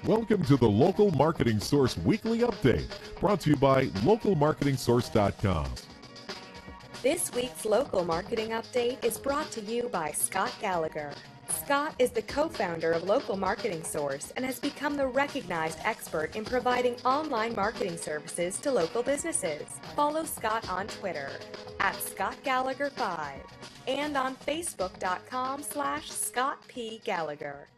Welcome to the Local Marketing Source Weekly Update, brought to you by localmarketingsource.com. This week's Local Marketing Update is brought to you by Scott Gallagher. Scott is the co-founder of Local Marketing Source and has become the recognized expert in providing online marketing services to local businesses. Follow Scott on Twitter at ScottGallagher5 and on Facebook.com/Scott P. Gallagher.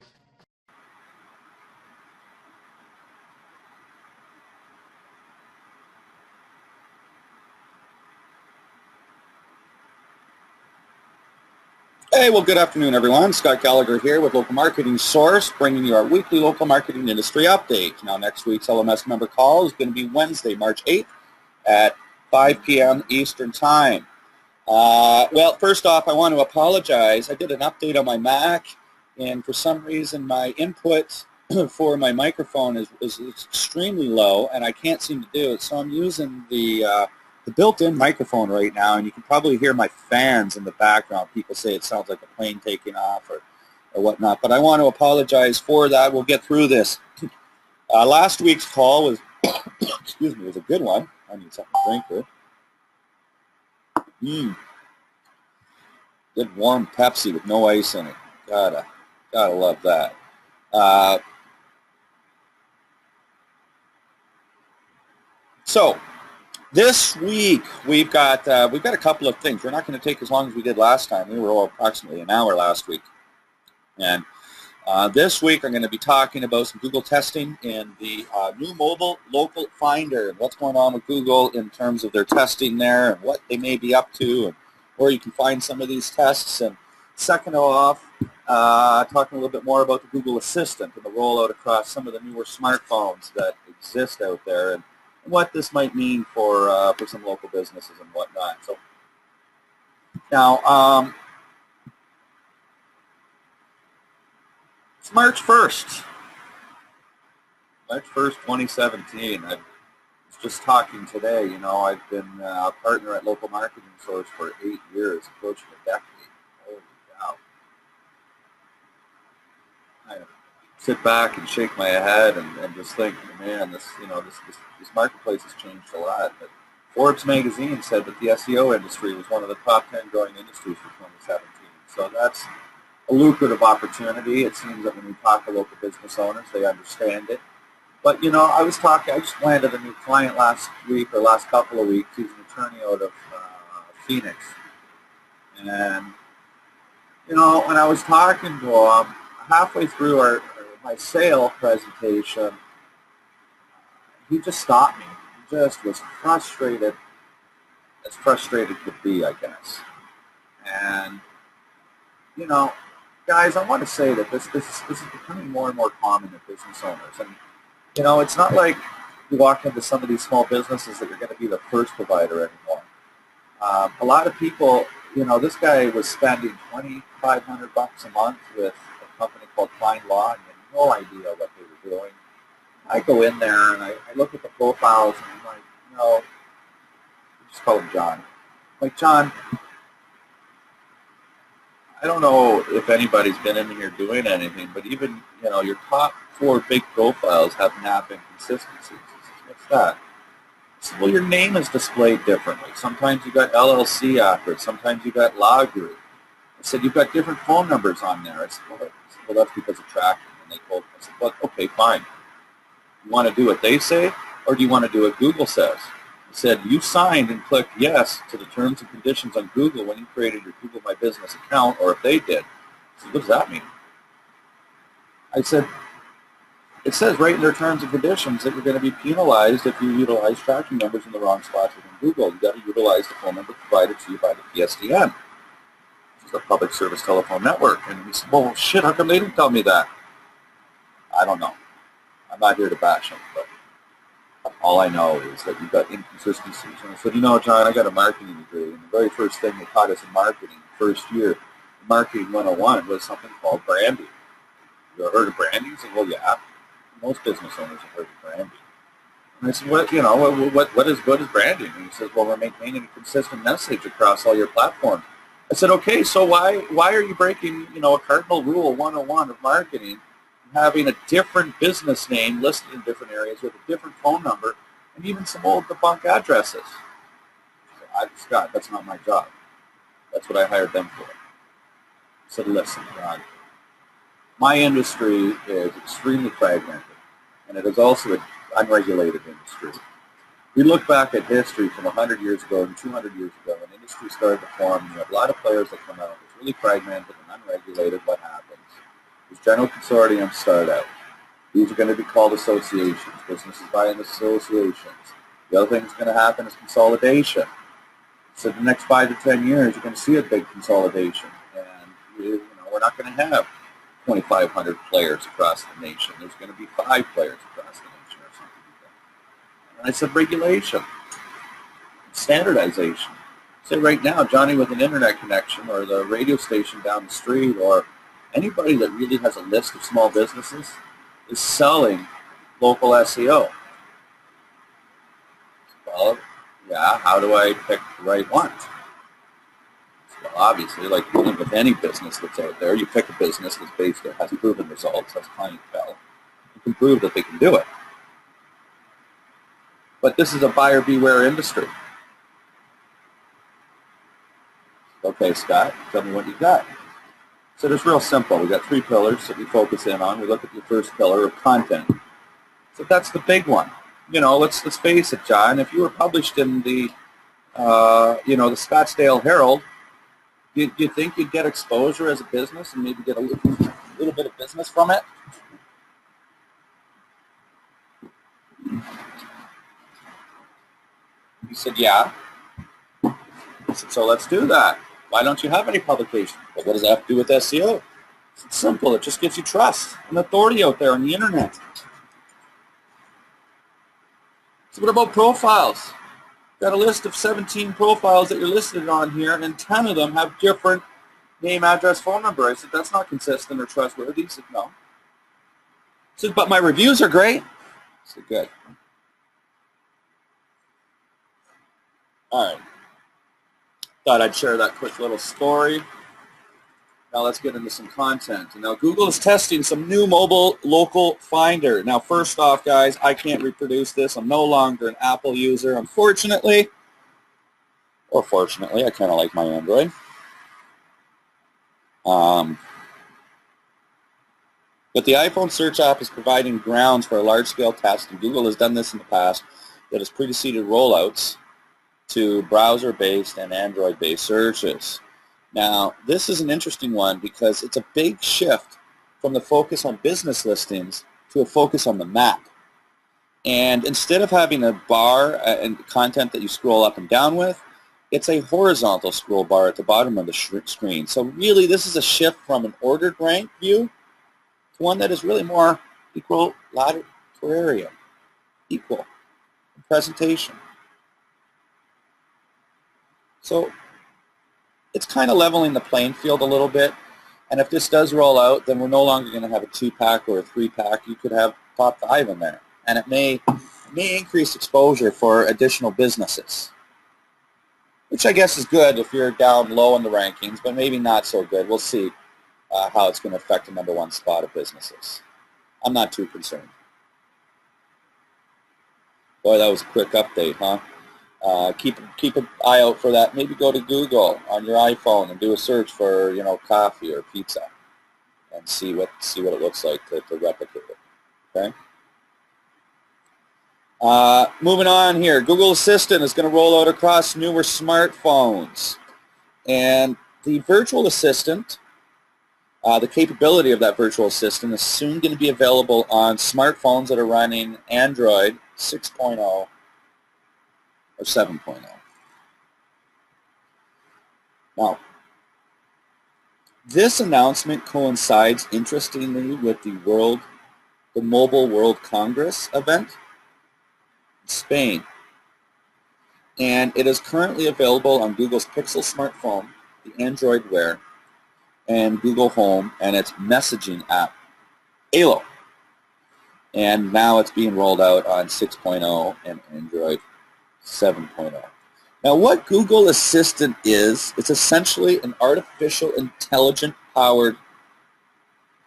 Hey, well, good afternoon, everyone. Scott Gallagher here with Local Marketing Source, bringing you our weekly local marketing industry update. Now, next week's LMS member call is going to be Wednesday, March 8th at 5 p.m. Eastern Time. Well, first off, I want to apologize. I did an update on my Mac, and for some reason, my input for my microphone is extremely low, and I can't seem to do it, so I'm using the built-in microphone right now, and you can probably hear my fans in the background. People say it sounds like a plane taking off or whatnot, but I want to apologize for that. We'll get through this. Last week's call was, excuse me, was a good one. I need something to drink here. Good warm Pepsi with no ice in it. Gotta love that. So, this week we've got a couple of things. We're not going to take as long as we did last time. We were approximately an hour last week, and this week I'm going to be talking about some Google testing in the new mobile local finder and what's going on with Google in terms of their testing there and what they may be up to and where you can find some of these tests. And second off, talking a little bit more about the Google Assistant and the rollout across some of the newer smartphones that exist out there, and what this might mean for some local businesses and whatnot. So now, it's March 1st. March 1st, 2017. I was just talking today, you know, I've been a partner at Local Marketing Source for 8 years, approaching a decade. Holy cow. I sit back and shake my head and just think, man, this marketplace has changed a lot. But Forbes magazine said that the SEO industry was one of the top 10 growing industries for 2017. So that's a lucrative opportunity. It seems that when we talk to local business owners, they understand it. But, you know, I just landed a new client last week or last couple of weeks. He's an attorney out of Phoenix. And, you know, when I was talking to him, halfway through my sale presentation, he just stopped me. He just was frustrated, as frustrated could be, I guess. And, you know, guys, I want to say that this is becoming more and more common in business owners. And, you know, it's not like you walk into some of these small businesses that you're going to be the first provider anymore. A lot of people, you know, this guy was spending $2,500 a month with a company called Klein Law, and he had no idea what they were doing. I go in there and I look at the profiles and I'm like, you know, just call him John. I'm like, John, I don't know if anybody's been in here doing anything, but even, you know, your top 4 big profiles have not been consistencies. He says, what's that? I said, well, your name is displayed differently. Sometimes you got LLC after it. Sometimes you got Law Group. I said, you've got different phone numbers on there. I said, well, that's because of tracking. And they told me, I said, well, okay, fine. You want to do what they say, or do you want to do what Google says? I said, you signed and clicked yes to the terms and conditions on Google when you created your Google My Business account, or if they did. I said, what does that mean? I said, it says right in their terms and conditions that you're going to be penalized if you utilize tracking numbers in the wrong spots within Google. You've got to utilize the phone number provided to you by the PSTN, which is the Public Service Telephone Network. And he said, well, shit, how come they didn't tell me that? I don't know. I'm not here to bash them, but all I know is that you've got inconsistencies. And I said, you know, John, I got a marketing degree, and the very first thing they taught us in marketing, first year, Marketing 101, was something called branding. You ever heard of branding? He said, well, yeah. Most business owners have heard of branding. And I said, what is branding? And he says, well, we're maintaining a consistent message across all your platforms. I said, okay, so why are you breaking, you know, a cardinal rule 101 of marketing having a different business name listed in different areas with a different phone number and even some old debunk addresses. Scott, that's not my job. That's what I hired them for. I said, listen, John, my industry is extremely fragmented, and it is also an unregulated industry. We look back at history from 100 years ago and 200 years ago, when industry started to form, and you have a lot of players that come out. It's really fragmented and unregulated. What happens? These general consortiums start out. These are going to be called associations. Businesses buy into associations. The other thing that's going to happen is consolidation. So the next 5 to 10 years, you're going to see a big consolidation. And we're not going to have 2,500 players across the nation. There's going to be 5 players across the nation or something like that. And I said regulation, standardization. Say right now, Johnny with an internet connection or the radio station down the street or anybody that really has a list of small businesses is selling local SEO. Well, yeah, how do I pick the right one? Well, obviously, like with any business that's out there, you pick a business that's based that has proven results, has clientele. You can prove that they can do it. But this is a buyer beware industry. Okay, Scott, tell me what you got. So it's real simple. We've got 3 pillars that we focus in on. We look at the first pillar of content. So that's the big one. Let's face it, John. If you were published in the, the Scottsdale Herald, do you think you'd get exposure as a business and maybe get a little bit of business from it? He said, yeah. I said, so let's do that. Why don't you have any publication? Well, what does that have to do with SEO? It's simple. It just gives you trust and authority out there on the internet. So what about profiles? Got a list of 17 profiles that you're listed on here, and 10 of them have different name, address, phone number. I said, that's not consistent or trustworthy. He said, no. I said, but my reviews are great. I said, good. All right. Thought I'd share that quick little story. Now let's get into some content. And now Google is testing some new mobile local finder. Now first off, guys, I can't reproduce this. I'm no longer an Apple user, unfortunately. Or fortunately, I kind of like my Android. But the iPhone search app is providing grounds for a large-scale test, and Google has done this in the past that has preceded rollouts to browser-based and Android-based searches. Now, this is an interesting one because it's a big shift from the focus on business listings to a focus on the map. And instead of having a bar and content that you scroll up and down with, it's a horizontal scroll bar at the bottom of the screen. So really, this is a shift from an ordered rank view to one that is really more equal in presentation. So it's kind of leveling the playing field a little bit. And if this does roll out, then we're no longer going to have a 2-pack or a 3-pack. You could have top 5 in there. And it may increase exposure for additional businesses, which I guess is good if you're down low in the rankings, but maybe not so good. We'll see how it's going to affect the #1 spot of businesses. I'm not too concerned. Boy, that was a quick update, huh? Keep an eye out for that. Maybe go to Google on your iPhone and do a search for coffee or pizza, and see what it looks like to replicate it. Okay. Moving on here, Google Assistant is going to roll out across newer smartphones, and the virtual assistant, the capability of that virtual assistant is soon going to be available on smartphones that are running Android 6.0. or 7.0. Now, this announcement coincides, interestingly, with the Mobile World Congress event in Spain. And it is currently available on Google's Pixel smartphone, the Android Wear, and Google Home, and its messaging app, Halo. And now it's being rolled out on 6.0 and Android 7.0. Now, what Google Assistant is, it's essentially an artificial intelligence-powered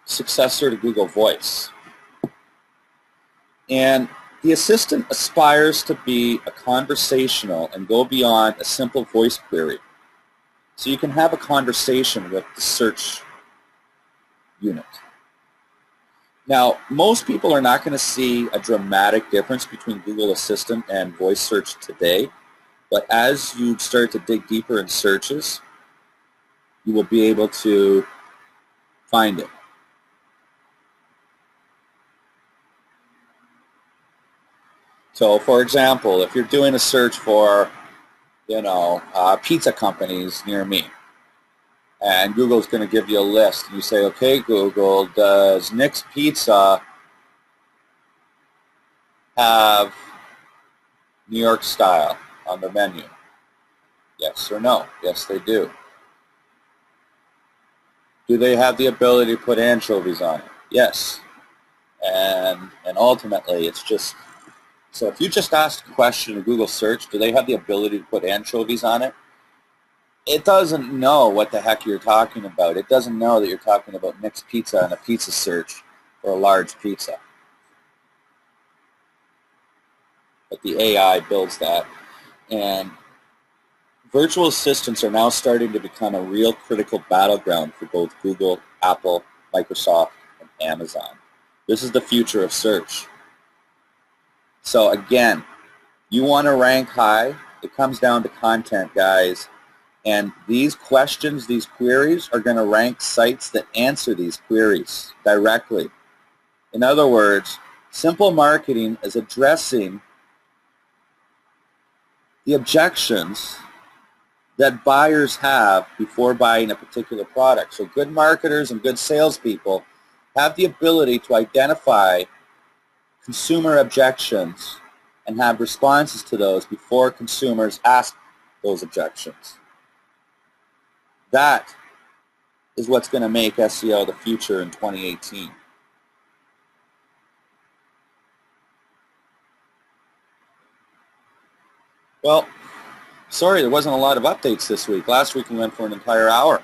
successor to Google Voice. And the Assistant aspires to be a conversational and go beyond a simple voice query. So you can have a conversation with the search unit. Now, most people are not going to see a dramatic difference between Google Assistant and voice search today, but as you start to dig deeper in searches, you will be able to find it. So, for example, if you're doing a search for, pizza companies near me, and Google's going to give you a list, and you say, okay, Google, does Nick's Pizza have New York style on the menu? Yes or no? Yes, they do. Do they have the ability to put anchovies on it? Yes. And ultimately, it's just, so if you just ask a question in Google search, do they have the ability to put anchovies on it? It doesn't know what the heck you're talking about. It doesn't know that you're talking about Nick's Pizza and a pizza search for a large pizza. But the AI builds that. And virtual assistants are now starting to become a real critical battleground for both Google, Apple, Microsoft, and Amazon. This is the future of search. So again, you want to rank high. It comes down to content, guys. And these questions, these queries, are going to rank sites that answer these queries directly. In other words, simple marketing is addressing the objections that buyers have before buying a particular product. So good marketers and good salespeople have the ability to identify consumer objections and have responses to those before consumers ask those objections. That is what's going to make SEO the future in 2018. Well, sorry there wasn't a lot of updates this week. Last week we went for an entire hour.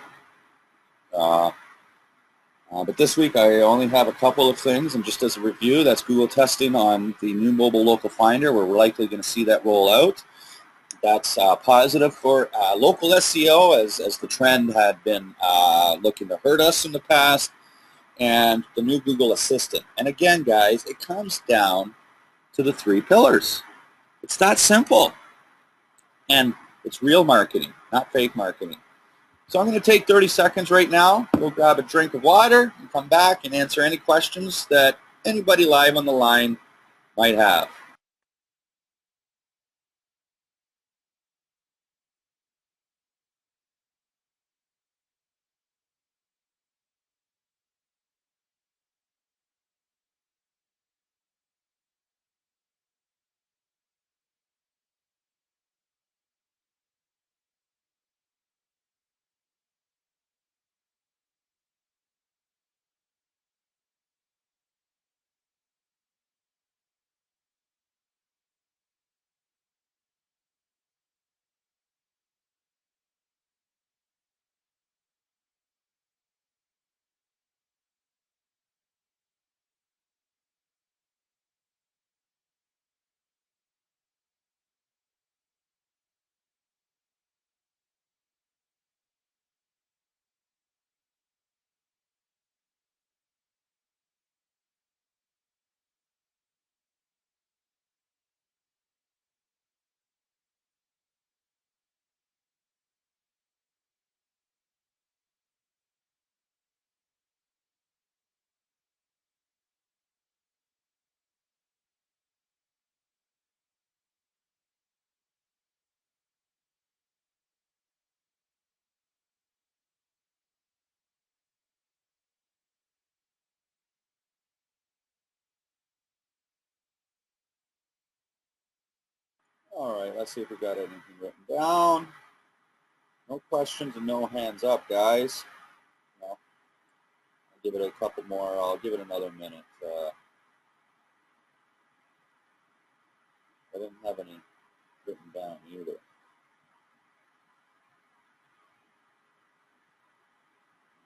But this week I only have a couple of things, and just as a review, that's Google testing on the new mobile local finder, where we're likely going to see that roll out. That's positive for local SEO, as the trend had been looking to hurt us in the past, and the new Google Assistant. And again, guys, it comes down to the 3 pillars. It's that simple. And it's real marketing, not fake marketing. So I'm going to take 30 seconds right now, go grab a drink of water, and come back and answer any questions that anybody live on the line might have. All right, let's see if we got anything written down. No questions and no hands up, guys. No. I'll give it a couple more. I'll give it another minute. I didn't have any written down either.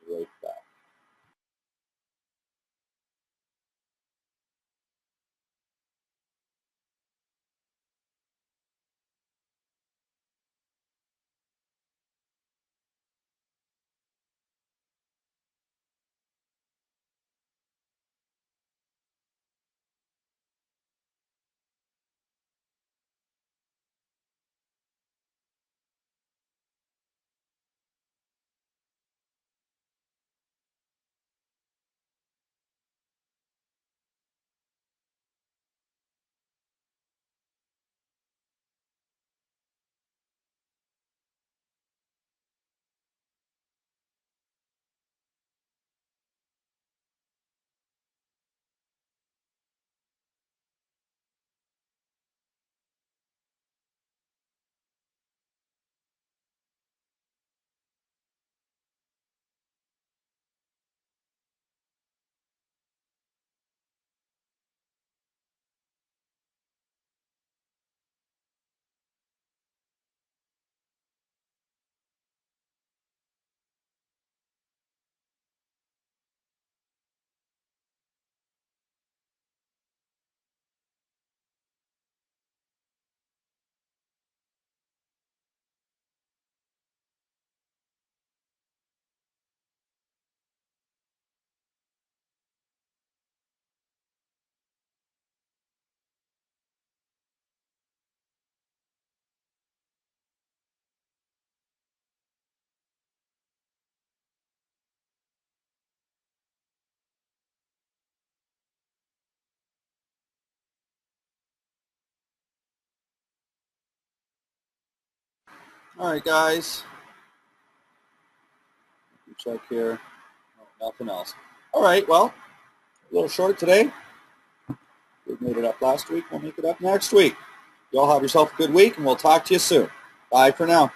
Right back. All right, guys. Check here. No, nothing else. All right, well, a little short today. We made it up last week. We'll make it up next week. You all have yourself a good week, and we'll talk to you soon. Bye for now.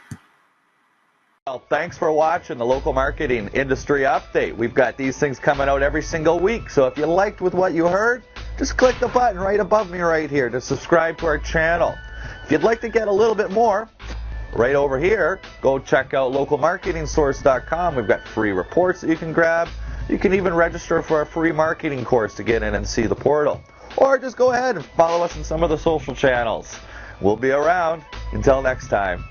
Well, thanks for watching the Local Marketing Industry Update. We've got these things coming out every single week, so if you liked with what you heard, just click the button right above me right here to subscribe to our channel. If you'd like to get a little bit more, right over here, go check out localmarketingsource.com. We've got free reports that you can grab. You can even register for a free marketing course to get in and see the portal. Or just go ahead and follow us on some of the social channels. We'll be around. Until next time.